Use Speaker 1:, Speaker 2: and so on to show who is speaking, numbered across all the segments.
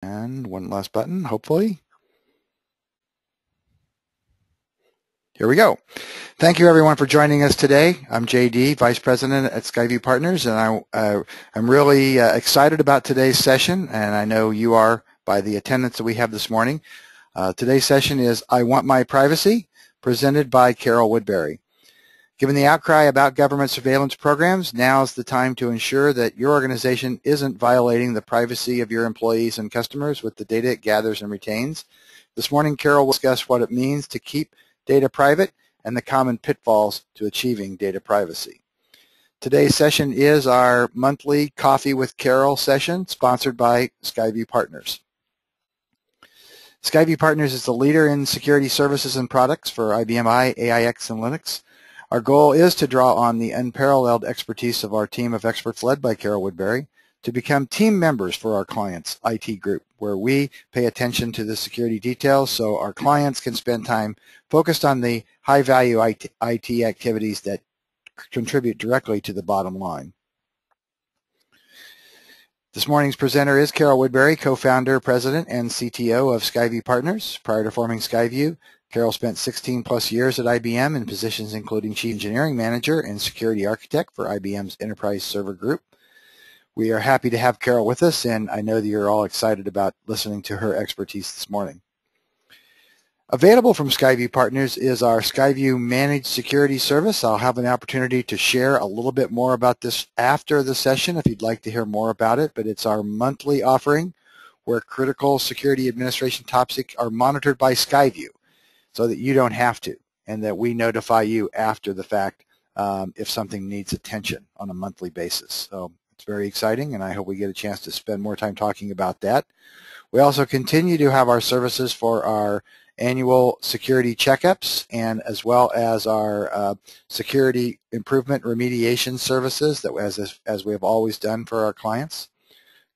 Speaker 1: And one last button, hopefully. Here we go. Thank you, everyone, for joining us today. I'm JD, Vice President at Skyview Partners, and I'm really excited about today's session, and I know you are by the attendance that we have this morning. Today's session is I Want My Privacy, presented by Carol Woodbury. Given the outcry about government surveillance programs, now's the time to ensure that your organization isn't violating the privacy of your employees and customers with the data it gathers and retains. This morning, Carol will discuss what it means to keep data private and the common pitfalls to achieving data privacy. Today's session is our monthly Coffee with Carol session, sponsored by Skyview Partners. Skyview Partners is the leader in security services and products for IBM I, AIX, and Linux. Our goal is to draw on the unparalleled expertise of our team of experts led by Carol Woodbury to become team members for our clients' IT group, where we pay attention to the security details so our clients can spend time focused on the high-value IT activities that contribute directly to the bottom line. This morning's presenter is Carol Woodbury, co-founder, president, and CTO of Skyview Partners. Prior to forming Skyview, Carol spent 16 plus years at IBM in positions including Chief Engineering Manager and Security Architect for IBM's Enterprise Server Group. We are happy to have Carol with us, and I know that you're all excited about listening to her expertise this morning. Available from Skyview Partners is our Skyview Managed Security Service. I'll have an opportunity to share a little bit more about this after the session if you'd like to hear more about it, but it's our monthly offering where critical security administration topics are monitored by Skyview so that you don't have to, and that we notify you after the fact if something needs attention on a monthly basis. So it's very exciting, and I hope we get a chance to spend more time talking about that. We also continue to have our services for our annual security checkups and as well as our security improvement remediation services that as we have always done for our clients.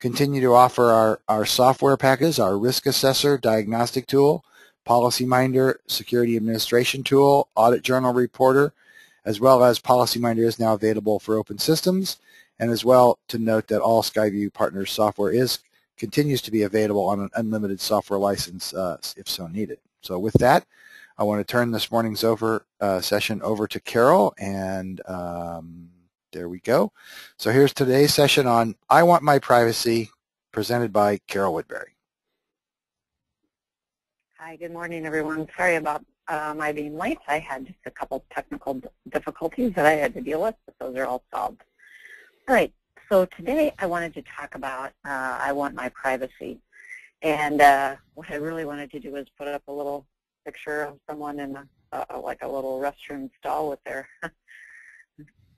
Speaker 1: Continue to offer our software packages, our risk assessor diagnostic tool, PolicyMinder security administration tool, audit journal reporter, as well as PolicyMinder is now available for open systems, and as well to note that all Skyview Partners software continues to be available on an unlimited software license if so needed. So with that, I want to turn this morning's session over to Carol, and there we go. So here's today's session on I Want My Privacy, presented by Carol Woodbury.
Speaker 2: Hi, good morning, everyone. Sorry about my being late. I had just a couple technical difficulties that I had to deal with, but those are all solved. All right, so today I wanted to talk about I want my privacy. And what I really wanted to do was put up a little picture of someone in like a little restroom stall with their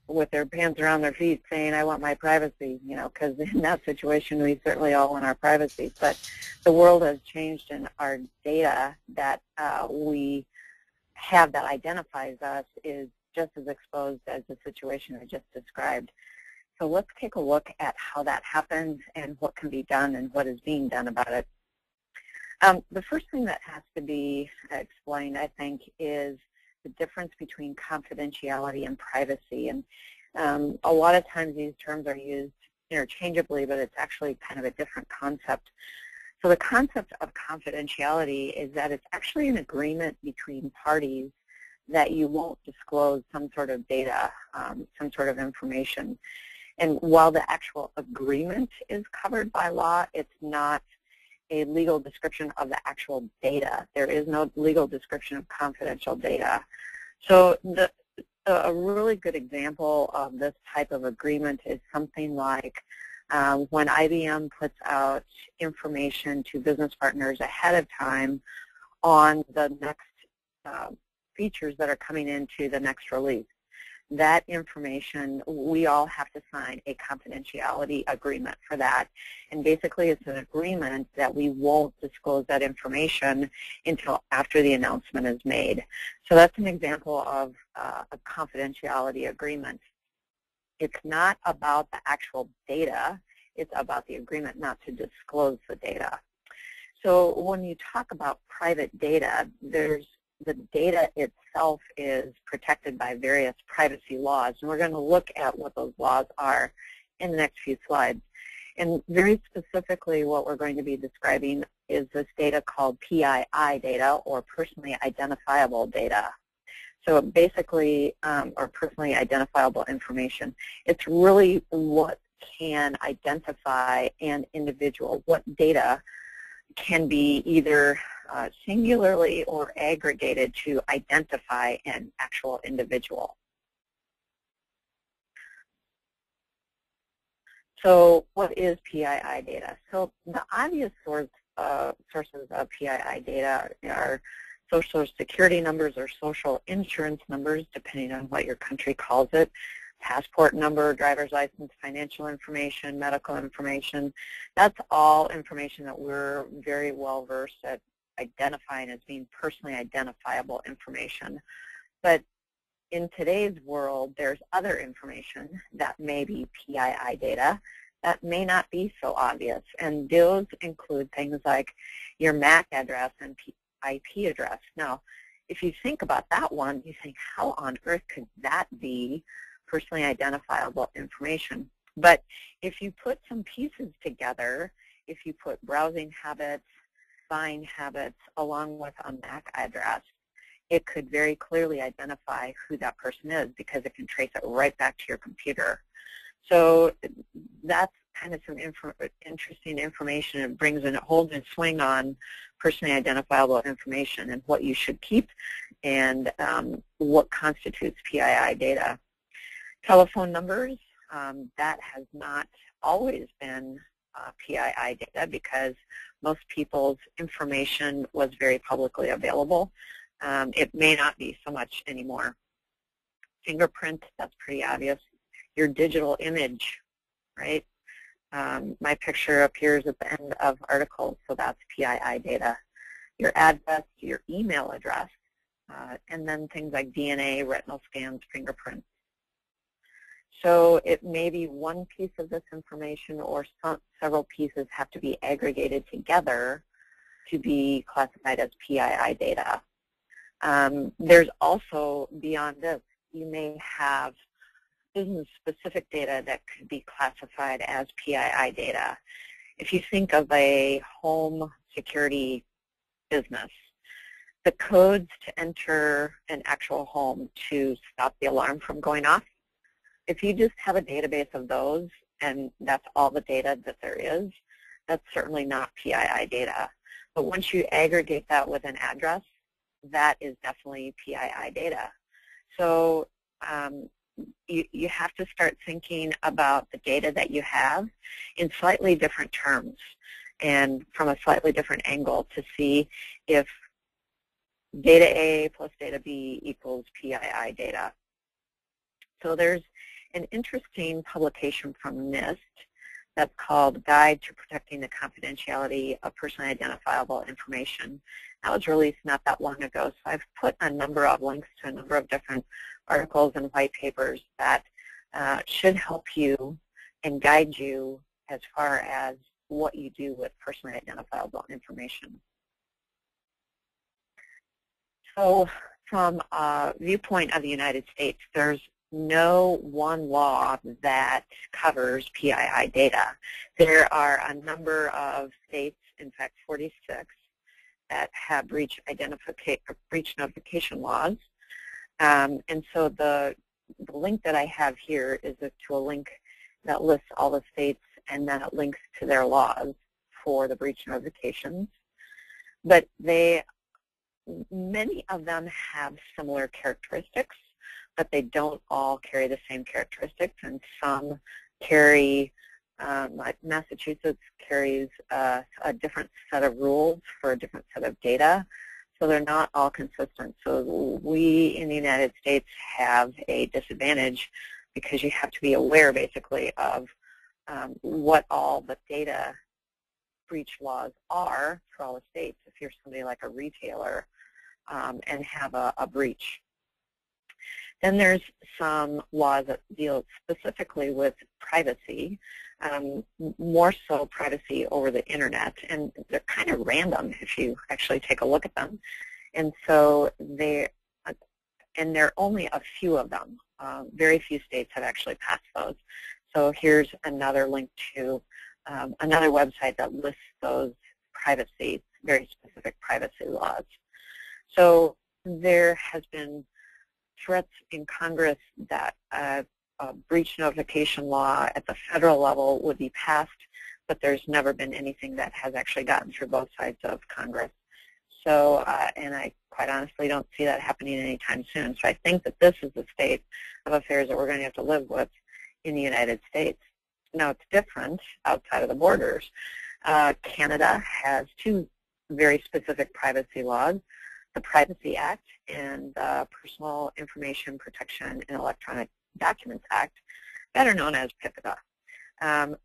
Speaker 2: with their pants around their feet saying, I want my privacy, you know, because in that situation we certainly all want our privacy. But the world has changed, and our data that we have that identifies us is just as exposed as the situation I just described. So let's take a look at how that happens and what can be done and what is being done about it. The first thing that has to be explained, I think, is the difference between confidentiality and privacy. And a lot of times these terms are used interchangeably, but it's actually kind of a different concept. So the concept of confidentiality is that it's actually an agreement between parties that you won't disclose some sort of data, some sort of information. And while the actual agreement is covered by law, it's not a legal description of the actual data. There is no legal description of confidential data. So a really good example of this type of agreement is something like when IBM puts out information to business partners ahead of time on the next features that are coming into the next release. That information, we all have to sign a confidentiality agreement for that. And basically it's an agreement that we won't disclose that information until after the announcement is made. So that's an example of a confidentiality agreement. It's not about the actual data, it's about the agreement not to disclose the data. So when you talk about private data, the data itself is protected by various privacy laws, and we're going to look at what those laws are in the next few slides. And very specifically, what we're going to be describing is this data called PII data, or personally identifiable data. So basically, or personally identifiable information. It's really what can identify an individual, what data can be either singularly or aggregated to identify an actual individual. So what is PII data? So the obvious sources of PII data are social security numbers or social insurance numbers, depending on what your country calls it, passport number, driver's license, financial information, medical information. That's all information that we're very well versed at identifying as being personally identifiable information. But in today's world, there's other information that may be PII data that may not be so obvious, and those include things like your MAC address and IP address. Now, if you think about that one, you think, how on earth could that be personally identifiable information? But if you put some pieces together, if you put browsing habits, buying habits, along with a MAC address, it could very clearly identify who that person is because it can trace it right back to your computer. So that's kind of some interesting information. It brings in a whole new swing on personally identifiable information and what you should keep and what constitutes PII data. Telephone numbers, that has not always been PII data because most people's information was very publicly available. It may not be so much anymore. Fingerprint, that's pretty obvious. Your digital image, right? My picture appears at the end of articles, so that's PII data. Your address, your email address, and then things like DNA, retinal scans, fingerprints. So it may be one piece of this information or several pieces have to be aggregated together to be classified as PII data. There's also, beyond this, you may have business-specific data that could be classified as PII data. If you think of a home security business, the codes to enter an actual home to stop the alarm from going off, if you just have a database of those and that's all the data that there is, that's certainly not PII data. But once you aggregate that with an address, that is definitely PII data. So you have to start thinking about the data that you have in slightly different terms and from a slightly different angle to see if data A plus data B equals PII data. So there's an interesting publication from NIST that's called Guide to Protecting the Confidentiality of Personally Identifiable Information. That was released not that long ago, so I've put a number of links to a number of different articles and white papers that should help you and guide you as far as what you do with personally identifiable information. So from a viewpoint of the United States, there's no one law that covers PII data. There are a number of states, in fact 46, that have breach notification laws. And so the link that I have here is to a link that lists all the states, and then it links to their laws for the breach notifications. But many of them have similar characteristics, but they don't all carry the same characteristics, and some carry, like Massachusetts carries a different set of rules for a different set of data, so they're not all consistent. So we in the United States have a disadvantage because you have to be aware basically of what all the data breach laws are for all the states if you're somebody like a retailer and have a breach. Then there's some laws that deal specifically with privacy, more so privacy over the internet, and they're kind of random if you actually take a look at them. And so there are only a few of them. Very few states have actually passed those. So here's another link to another website that lists those privacy, very specific privacy laws. So there has been threats in Congress that a breach notification law at the federal level would be passed, but there's never been anything that has actually gotten through both sides of Congress. So, and I quite honestly don't see that happening anytime soon. So I think that this is the state of affairs that we're going to have to live with in the United States. Now, it's different outside of the borders. Canada has two very specific privacy laws, the Privacy Act and the Personal Information Protection and Electronic Documents Act, better known as PIPEDA.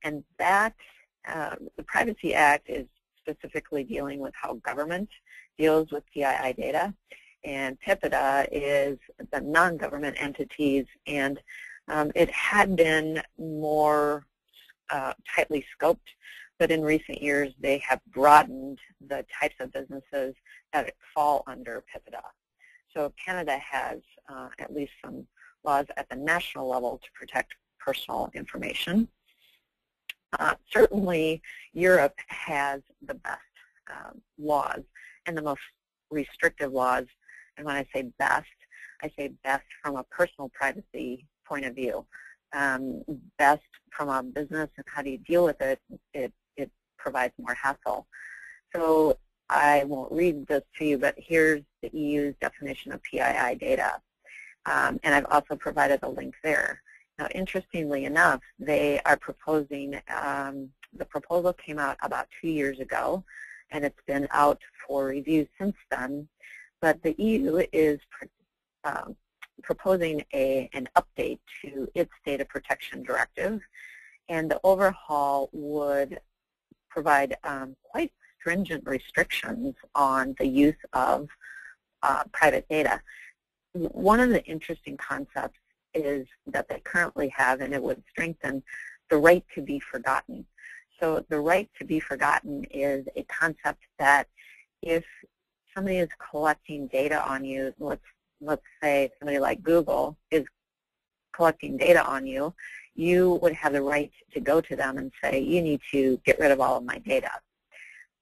Speaker 2: And that, the Privacy Act is specifically dealing with how government deals with PII data, and PIPEDA is the non-government entities, and it had been more tightly scoped, but in recent years they have broadened the types of businesses that fall under PIPEDA. So Canada has at least some laws at the national level to protect personal information. Certainly Europe has the best laws and the most restrictive laws, and when I say best from a personal privacy point of view. Best from a business and how do you deal with it, it provides more hassle. So I won't read this to you, but here's the EU's definition of PII data. And I've also provided a link there. Now, interestingly enough, they are proposing, the proposal came out about 2 years ago, and it's been out for review since then. But the EU is proposing an update to its data protection directive, and the overhaul would provide quite stringent restrictions on the use of private data. One of the interesting concepts is that they currently have, and it would strengthen, the right to be forgotten. So the right to be forgotten is a concept that if somebody is collecting data on you, let's say somebody like Google is collecting data on you, you would have the right to go to them and say, you need to get rid of all of my data.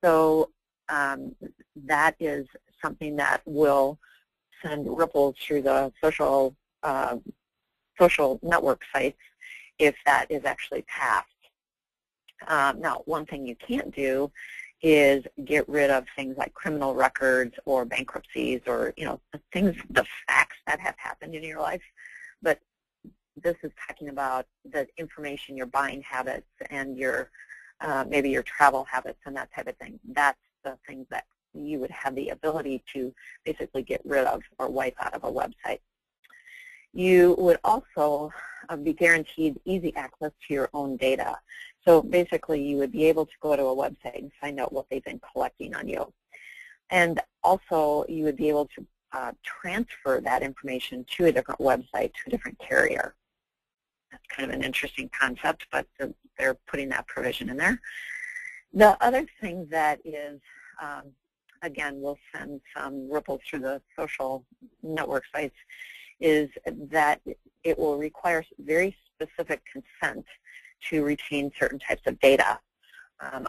Speaker 2: So that is something that will send ripples through the social network sites if that is actually passed. Now, one thing you can't do is get rid of things like criminal records or bankruptcies or, you know, the facts that have happened in your life. But this is talking about the information, your buying habits and your maybe your travel habits and that type of thing. That's the things that you would have the ability to basically get rid of or wipe out of a website. You would also be guaranteed easy access to your own data. So basically you would be able to go to a website and find out what they've been collecting on you. And also you would be able to transfer that information to a different website, to a different carrier. That's kind of an interesting concept, but they're putting that provision in there. The other thing that is, again, will send some ripples through the social network sites is that it will require very specific consent to retain certain types of data.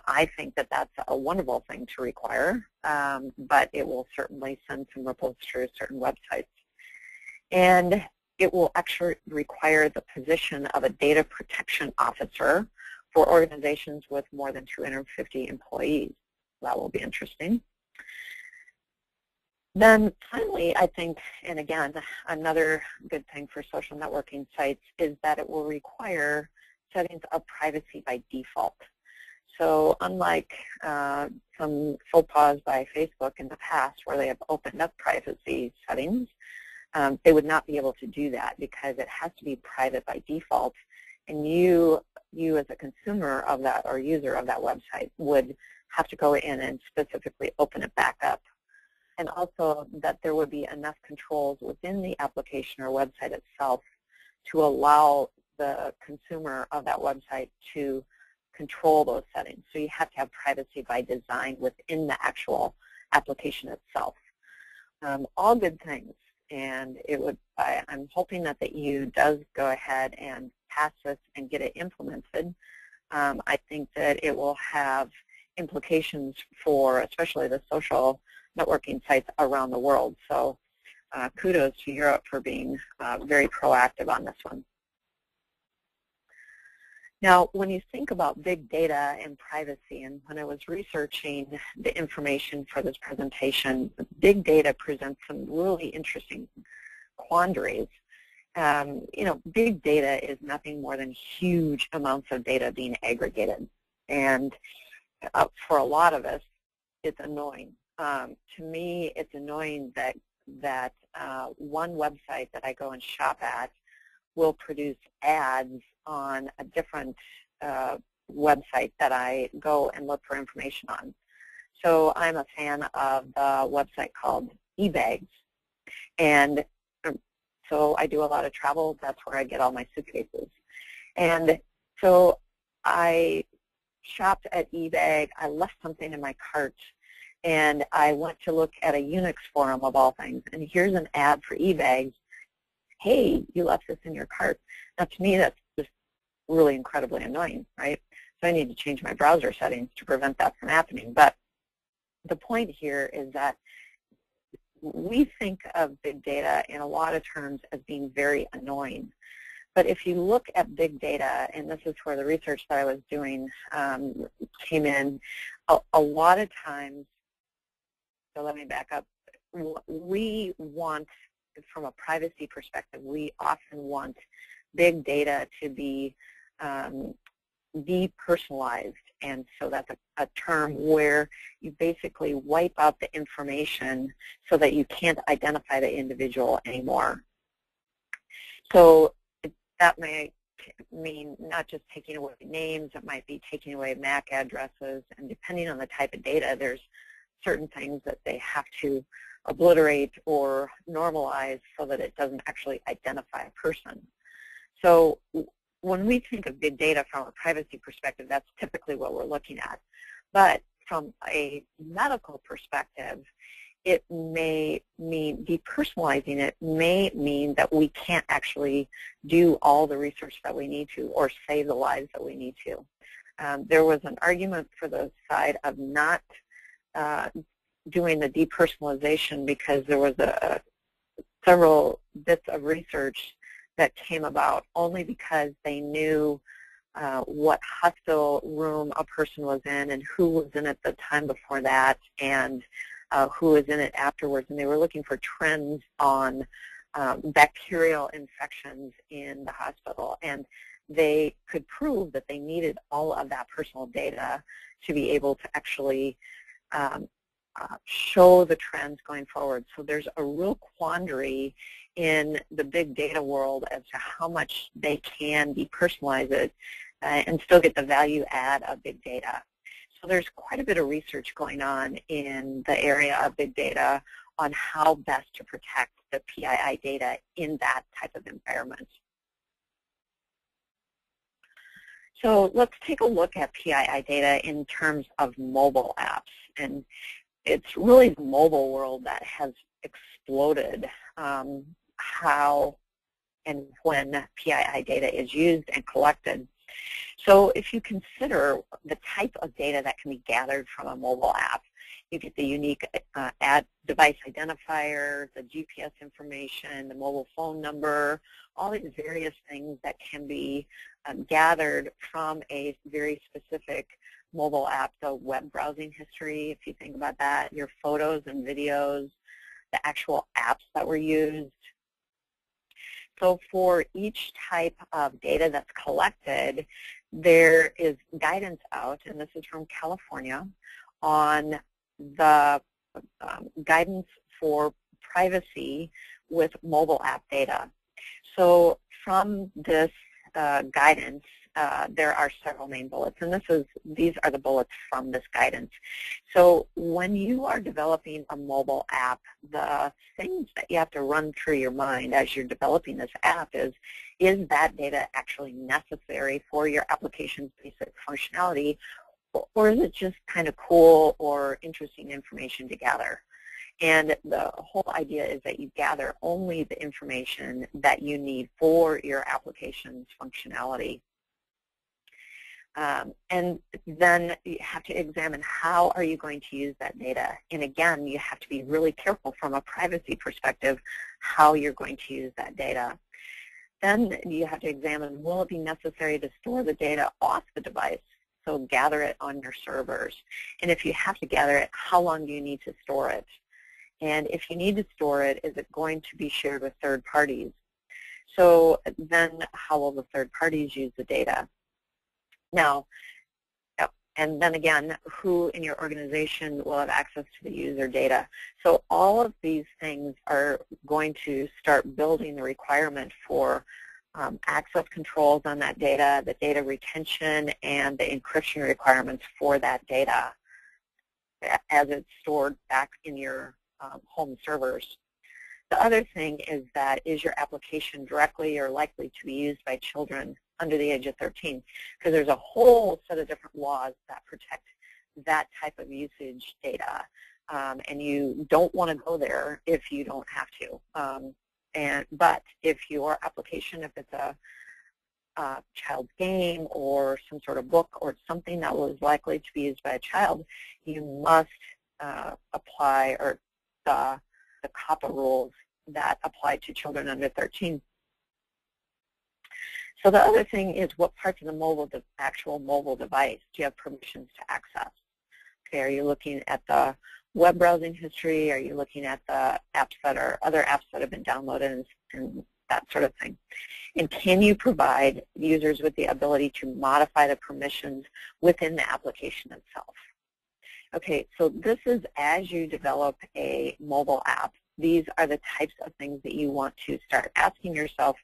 Speaker 2: I think that that's a wonderful thing to require, but it will certainly send some ripples through certain websites. And it will actually require the position of a data protection officer for organizations with more than 250 employees. That will be interesting. Then finally, I think, and again, another good thing for social networking sites is that it will require settings of privacy by default. So unlike some faux pas by Facebook in the past where they have opened up privacy settings, they would not be able to do that because it has to be private by default. And you as a consumer of that or user of that website would have to go in and specifically open it back up. And also that there would be enough controls within the application or website itself to allow the consumer of that website to control those settings. So you have to have privacy by design within the actual application itself. All good things, and I'm hoping that the EU does go ahead and pass this and get it implemented I think that it will have implications for especially the social networking sites around the world. So kudos to Europe for being very proactive on this one. Now, when you think about big data and privacy, and when I was researching the information for this presentation, big data presents some really interesting quandaries. You know, big data is nothing more than huge amounts of data being aggregated. And for a lot of us, it's annoying. To me, it's annoying that one website that I go and shop at will produce ads on a different website that I go and look for information on. So I'm a fan of the website called eBags, and so I do a lot of travel. That's where I get all my suitcases. And so I shopped at eBag. I left something in my cart, and I went to look at a Unix forum of all things, and here's an ad for eBags. Hey, you left this in your cart. Now, to me, that's just really incredibly annoying, right? So I need to change my browser settings to prevent that from happening. But the point here is that we think of big data in a lot of terms as being very annoying. But if you look at big data, and this is where the research that I was doing came in, a lot of times, so let me back up, we want, from a privacy perspective, we often want big data to be depersonalized, and so that's a term where you basically wipe out the information so that you can't identify the individual anymore. So that may mean not just taking away names, it might be taking away MAC addresses, and depending on the type of data, there's certain things that they have to obliterate or normalize so that it doesn't actually identify a person. So when we think of big data from a privacy perspective, that's typically what we're looking at. But from a medical perspective, it may mean depersonalizing it may mean that we can't actually do all the research that we need to or save the lives that we need to. There was an argument for the side of not doing the depersonalization because there was several bits of research that came about only because they knew what hospital room a person was in and who was in it the time before that and who was in it afterwards, and they were looking for trends on bacterial infections in the hospital, and they could prove that they needed all of that personal data to be able to actually show the trends going forward. So there's a real quandary in the big data world as to how much they can depersonalize it and still get the value add of big data. So there's quite a bit of research going on in the area of big data on how best to protect the PII data in that type of environment. So let's take a look at PII data in terms of mobile apps. And it's really the mobile world that has exploded how and when PII data is used and collected. So if you consider the type of data that can be gathered from a mobile app, you get the unique device identifier, the GPS information, the mobile phone number, all these various things that can be gathered from a very specific mobile app, the web browsing history, if you think about that, your photos and videos, the actual apps that were used. So for each type of data that's collected, there is guidance out, and this is from California, on the guidance for privacy with mobile app data. So from this guidance, there are several main bullets, and these are the bullets from this guidance. So when you are developing a mobile app, the things that you have to run through your mind as you're developing this app is that data actually necessary for your application's basic functionality, or is it just kind of cool or interesting information to gather? And the whole idea is that you gather only the information that you need for your application's functionality. And then you have to examine how are you going to use that data. And again, you have to be really careful from a privacy perspective how you're going to use that data. Then you have to examine, will it be necessary to store the data off the device? So gather it on your servers. And if you have to gather it, how long do you need to store it? And if you need to store it, is it going to be shared with third parties? So then how will the third parties use the data? Now, and then again, who in your organization will have access to the user data? So all of these things are going to start building the requirement for access controls on that data, the data retention, and the encryption requirements for that data as it's stored back in your home servers. The other thing is that, is your application directly or likely to be used by children under the age of 13? Because there's a whole set of different laws that protect that type of usage data, and you don't want to go there if you don't have to. But if your application, if it's a child's game or some sort of book or something that was likely to be used by a child, you must apply the COPPA rules that apply to children under 13. So the other thing is, what parts of the actual mobile device do you have permissions to access? Okay, are you looking at the web browsing history? Are you looking at the apps that are other apps that have been downloaded and that sort of thing? And can you provide users with the ability to modify the permissions within the application itself? Okay, so this is as you develop a mobile app. These are the types of things that you want to start asking yourself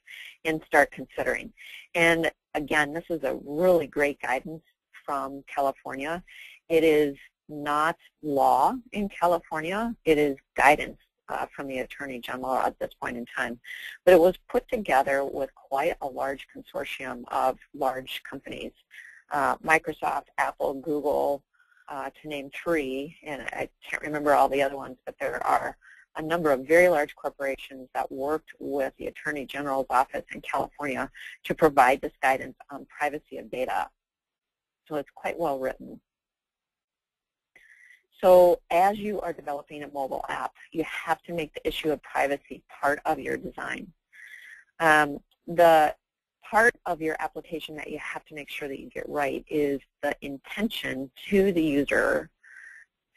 Speaker 2: and start considering. And again, this is a really great guidance from California. It is not law in California. It is guidance from the Attorney General at this point in time. But it was put together with quite a large consortium of large companies, Microsoft, Apple, Google, to name 3, and I can't remember all the other ones, but there are a number of very large corporations that worked with the Attorney General's office in California to provide this guidance on privacy of data. So it's quite well written. So as you are developing a mobile app, you have to make the issue of privacy part of your design. The part of your application that you have to make sure that you get right is the intention to the user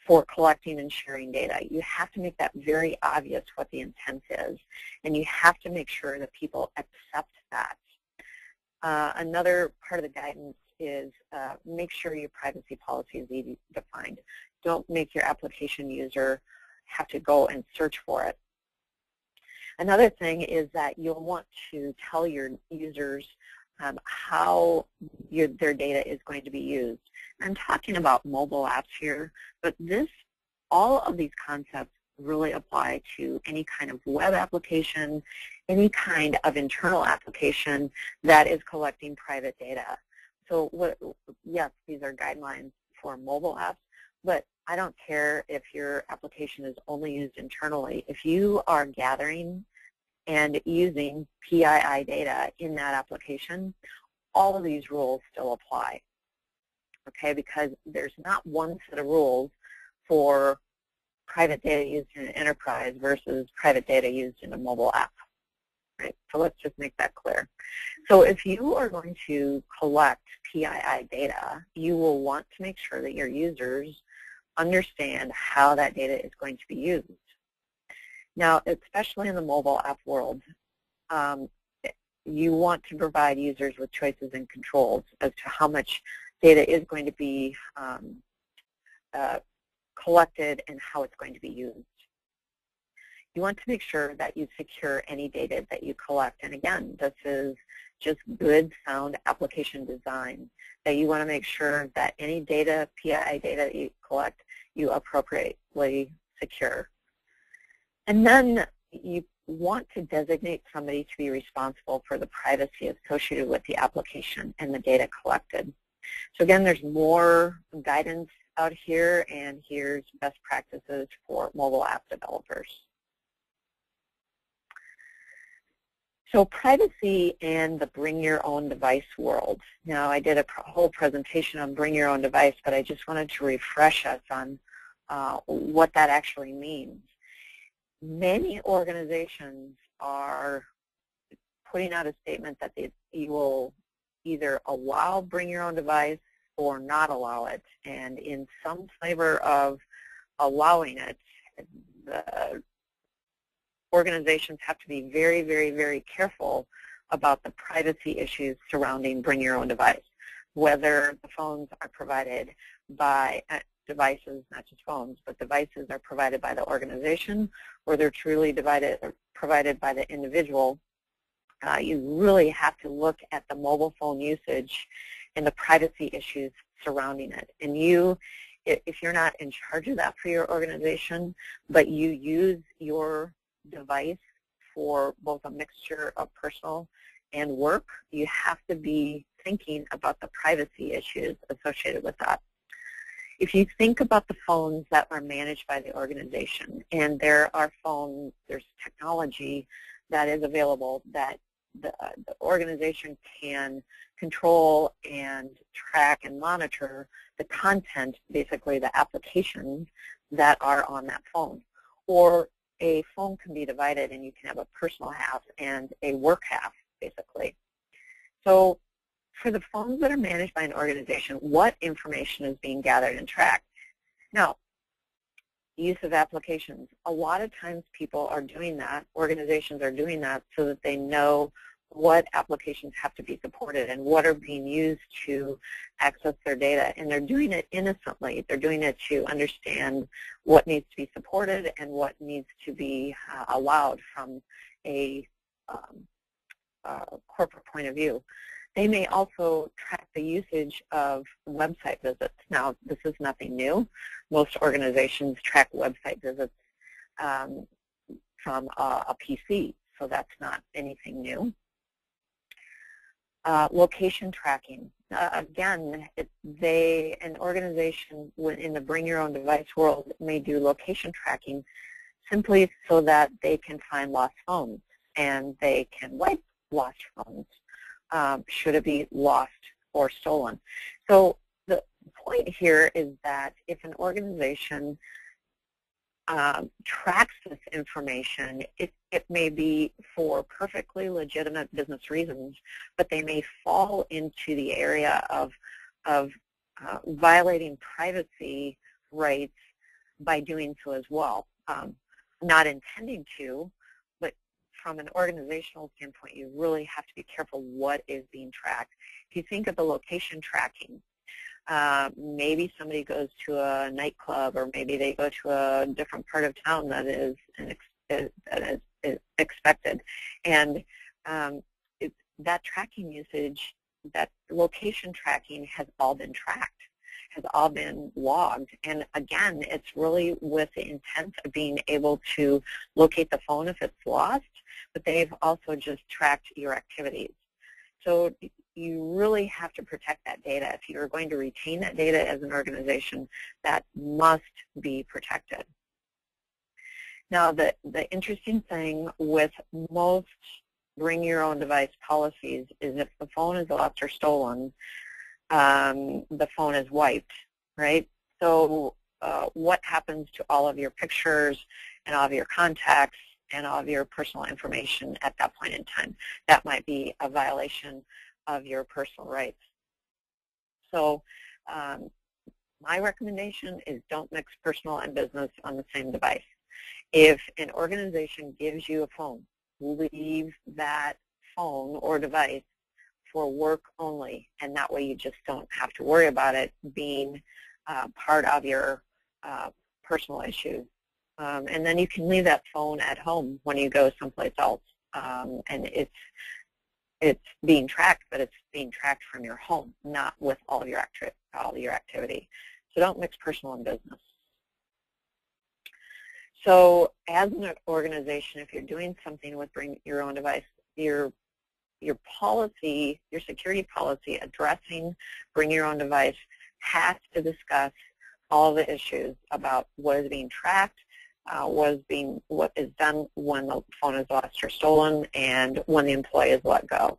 Speaker 2: for collecting and sharing data. You have to make that very obvious what the intent is, and you have to make sure that people accept that. Another part of the guidance is make sure your privacy policy is easy defined. Don't make your application user have to go and search for it. Another thing is that you'll want to tell your users how their data is going to be used. I'm talking about mobile apps here, but all of these concepts really apply to any kind of web application, any kind of internal application that is collecting private data. So yes, these are guidelines for mobile apps, but I don't care if your application is only used internally. If you are gathering and using PII data in that application, all of these rules still apply, okay, because there's not one set of rules for private data used in an enterprise versus private data used in a mobile app, right? So let's just make that clear. So if you are going to collect PII data, you will want to make sure that your users understand how that data is going to be used. Now, especially in the mobile app world, you want to provide users with choices and controls as to how much data is going to be collected and how it's going to be used. You want to make sure that you secure any data that you collect. And again, this is just good, sound application design, that you want to make sure that any data, PII data that you collect, you appropriately secure. And then you want to designate somebody to be responsible for the privacy associated with the application and the data collected. So again, there's more guidance out here, and here's best practices for mobile app developers. So privacy and the bring your own device world. Now, I did a whole presentation on bring your own device, but I just wanted to refresh us on what that actually means. Many organizations are putting out a statement that you will either allow bring your own device or not allow it. And in some flavor of allowing it, the organizations have to be very, very, very careful about the privacy issues surrounding bring your own device, whether the phones are provided by devices, not just phones, but devices are provided by the organization or they're truly provided by the individual. You really have to look at the mobile phone usage and the privacy issues surrounding it. And if you're not in charge of that for your organization, but you use your device for both a mixture of personal and work, you have to be thinking about the privacy issues associated with that. If you think about the phones that are managed by the organization, and there's technology that is available that the organization can control and track and monitor the content, basically the applications that are on that phone. Or a phone can be divided and you can have a personal half and a work half, basically. So for the phones that are managed by an organization, what information is being gathered and tracked? Now, use of applications. A lot of times people are doing that, organizations are doing that so that they know what applications have to be supported and what are being used to access their data. And they're doing it innocently. They're doing it to understand what needs to be supported and what needs to be allowed from a corporate point of view. They may also track the usage of website visits. Now, this is nothing new. Most organizations track website visits from a PC, so that's not anything new. Location tracking. Again, an organization in the bring your own device world may do location tracking simply so that they can find lost phones and they can wipe lost phones should it be lost or stolen. So the point here is that if an organization tracks this information, it may be for perfectly legitimate business reasons, but they may fall into the area of violating privacy rights by doing so as well. Not intending to, but from an organizational standpoint, you really have to be careful what is being tracked. If you think of the location tracking, maybe somebody goes to a nightclub, or maybe they go to a different part of town that is expected, and that tracking usage, that location tracking has all been tracked, has all been logged. And again, it's really with the intent of being able to locate the phone if it's lost, but they've also just tracked your activities. So you really have to protect that data. If you're going to retain that data as an organization, that must be protected. Now, the interesting thing with most bring your own device policies is if the phone is lost or stolen, the phone is wiped, right? So what happens to all of your pictures and all of your contacts and all of your personal information at that point in time? That might be a violation of your personal rights. So my recommendation is don't mix personal and business on the same device. If an organization gives you a phone, leave that phone or device for work only, and that way you just don't have to worry about it being part of your personal issues. And then you can leave that phone at home when you go someplace else, and it's being tracked, but it's being tracked from your home, not with all of your activity. So don't mix personal and business. So as an organization, if you're doing something with bring your own device, your policy, your security policy addressing bring your own device has to discuss all the issues about what is being tracked, what is done when the phone is lost or stolen and when the employee is let go.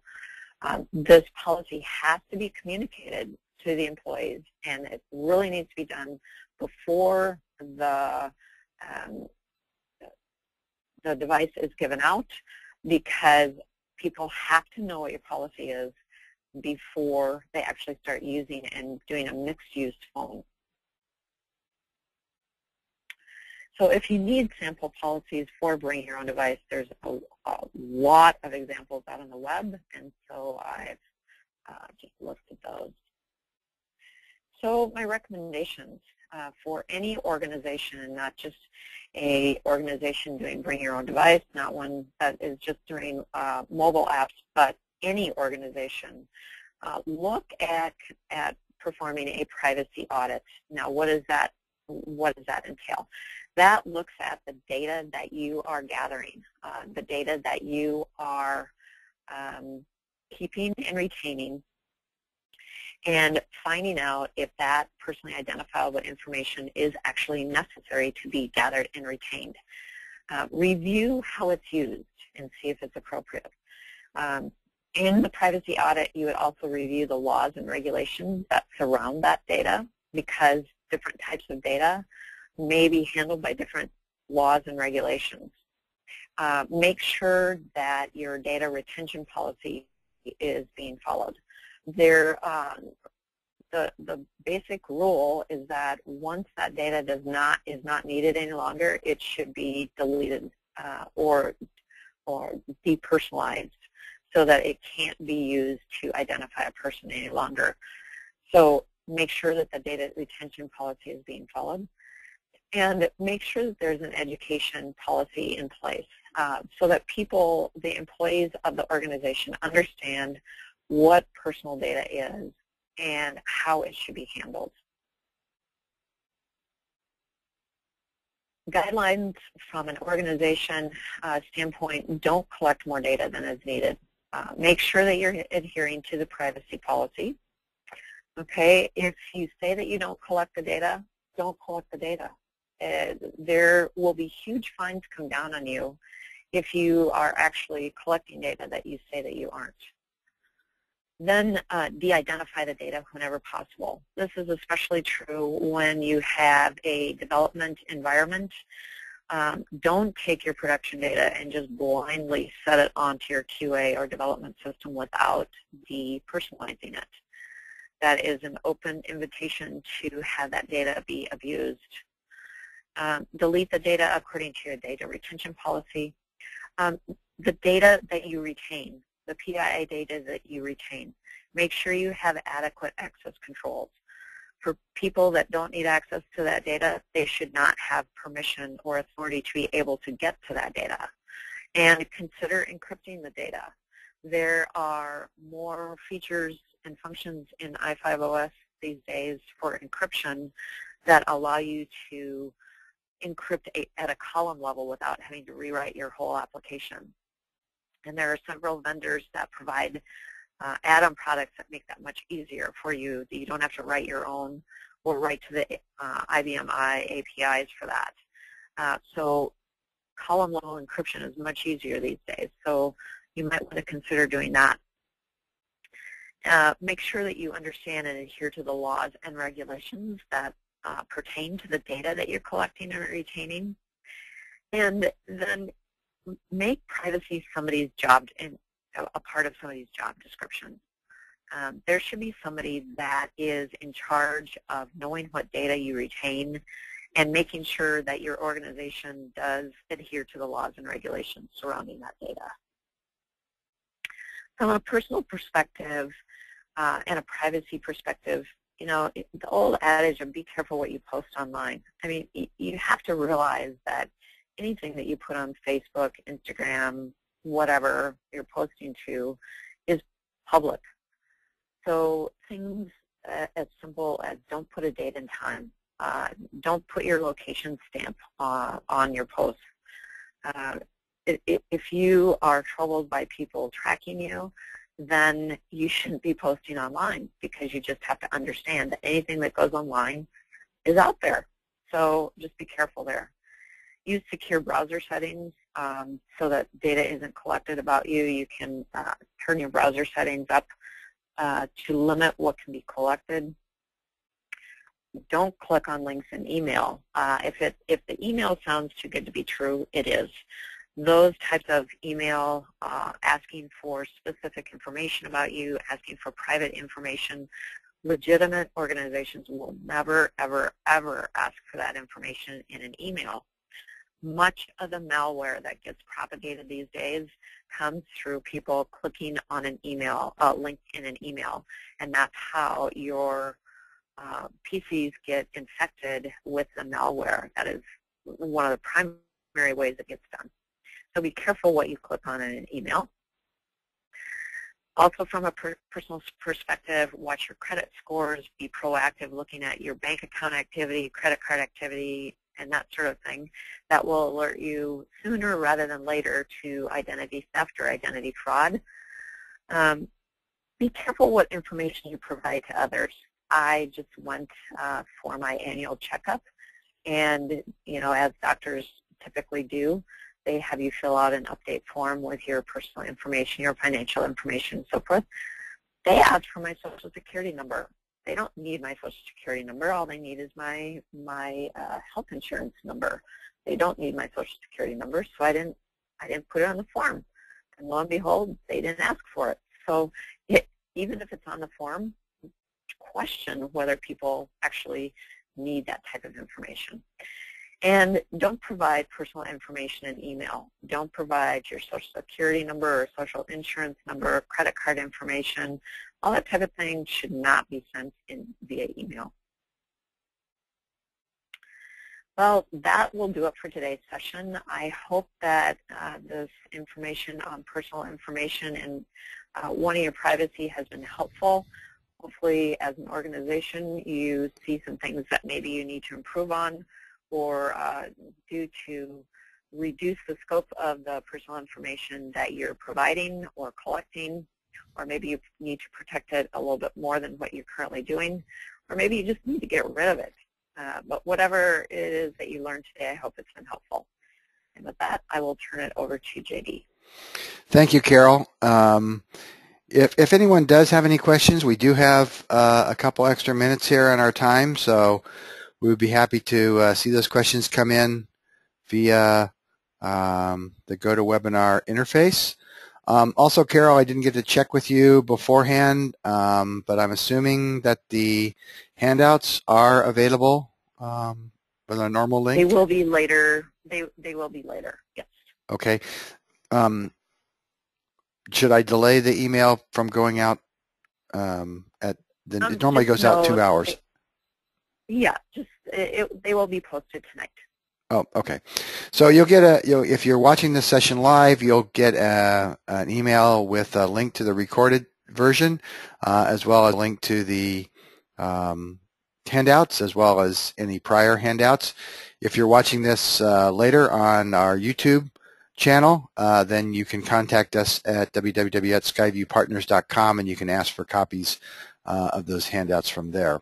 Speaker 2: This policy has to be communicated to the employees, and it really needs to be done before the device is given out, because people have to know what your policy is before they actually start using and doing a mixed-use phone. So if you need sample policies for bring your own device, there's a lot of examples out on the web, and so I've just listed those. So my recommendations for any organization, not just a organization doing bring your own device, not one that is just doing mobile apps, but any organization, look at performing a privacy audit. Now, what does that entail? That looks at the data that you are gathering, the data that you are keeping and retaining, and finding out if that personally identifiable information is actually necessary to be gathered and retained. Review how it's used and see if it's appropriate. In the privacy audit, you would also review the laws and regulations that surround that data, because different types of data may be handled by different laws and regulations. Make sure that your data retention policy is being followed. The basic rule is that once that data is not needed any longer, it should be deleted or depersonalized, so that it can't be used to identify a person any longer. So make sure that the data retention policy is being followed, and make sure that there's an education policy in place so that the employees of the organization, understand what personal data is and how it should be handled. Guidelines from an organization standpoint: don't collect more data than is needed. Make sure that you're adhering to the privacy policy. Okay, if you say that you don't collect the data, don't collect the data. There will be huge fines come down on you if you are actually collecting data that you say that you aren't. Then de-identify the data whenever possible. This is especially true when you have a development environment. Don't take your production data and just blindly set it onto your QA or development system without depersonalizing it. That is an open invitation to have that data be abused. Delete the data according to your data retention policy. The data that you retain, the PII data that you retain, make sure you have adequate access controls. For people that don't need access to that data, they should not have permission or authority to be able to get to that data. And consider encrypting the data. There are more features and functions in i5OS these days for encryption that allow you to encrypt at a column level without having to rewrite your whole application. And there are several vendors that provide add-on products that make that much easier for you. You don't have to write your own or write to the IBM I APIs for that. So column level encryption is much easier these days. So you might want to consider doing that. Make sure that you understand and adhere to the laws and regulations that pertain to the data that you're collecting and retaining. And then make privacy somebody's job and a part of somebody's job description. There should be somebody that is in charge of knowing what data you retain and making sure that your organization does adhere to the laws and regulations surrounding that data. From a personal perspective and a privacy perspective, you know, the old adage of be careful what you post online. I mean, you have to realize that anything that you put on Facebook, Instagram, whatever you're posting to is public. So things as simple as don't put a date and time. Don't put your location stamp on your posts. If you are troubled by people tracking you, then you shouldn't be posting online, because you just have to understand that anything that goes online is out there. So just be careful there. use secure browser settings so that data isn't collected about you. You can turn your browser settings up to limit what can be collected. Don't click on links in email. If the email sounds too good to be true, it is. Those types of email asking for specific information about you, asking for private information, legitimate organizations will never, ever, ever ask for that information in an email. Much of the malware that gets propagated these days comes through people clicking on an email, link in an email, and that's how your PCs get infected with the malware. That is one of the primary ways it gets done. So be careful what you click on in an email. Also, from a personal perspective, watch your credit scores, be proactive looking at your bank account activity, credit card activity, and that sort of thing. That will alert you sooner rather than later to identity theft or identity fraud. Be careful what information you provide to others. I just went for my annual checkup, and as doctors typically do, they have you fill out an update form with your personal information, your financial information, and so forth. They ask for my Social Security number. They don't need my Social Security number. All they need is my health insurance number. They don't need my Social Security number, so I didn't put it on the form. And lo and behold, they didn't ask for it. So even if it's on the form, question whether people actually need that type of information. And don't provide personal information in email. Don't provide your Social Security number or social insurance number, credit card information. All that type of thing should not be sent in via email. Well, that will do it for today's session. I hope that this information on personal information and wanting your privacy has been helpful. Hopefully, as an organization, you see some things that maybe you need to improve on, or due to reduce the scope of the personal information that you're providing or collecting, or maybe you need to protect it a little bit more than what you're currently doing, or maybe you just need to get rid of it. But whatever it is that you learned today, I hope it's been helpful. And with that, I will turn it over to JD.
Speaker 1: Thank you, Carol. If anyone does have any questions, we do have a couple extra minutes here on our time, so we would be happy to see those questions come in via the GoToWebinar interface. Also, Carol, I didn't get to check with you beforehand, but I'm assuming that the handouts are available with a normal link?
Speaker 2: They will be later. They will be later, yes.
Speaker 1: Okay. Should I delay the email from going out it normally goes out 2 hours.
Speaker 2: Yeah, just they will be posted tonight.
Speaker 1: Oh, okay. So you'll get if you're watching this session live, you'll get an email with a link to the recorded version, as well as a link to the handouts, as well as any prior handouts. If you're watching this later on our YouTube channel, then you can contact us at www.skyviewpartners.com, and you can ask for copies of those handouts from there.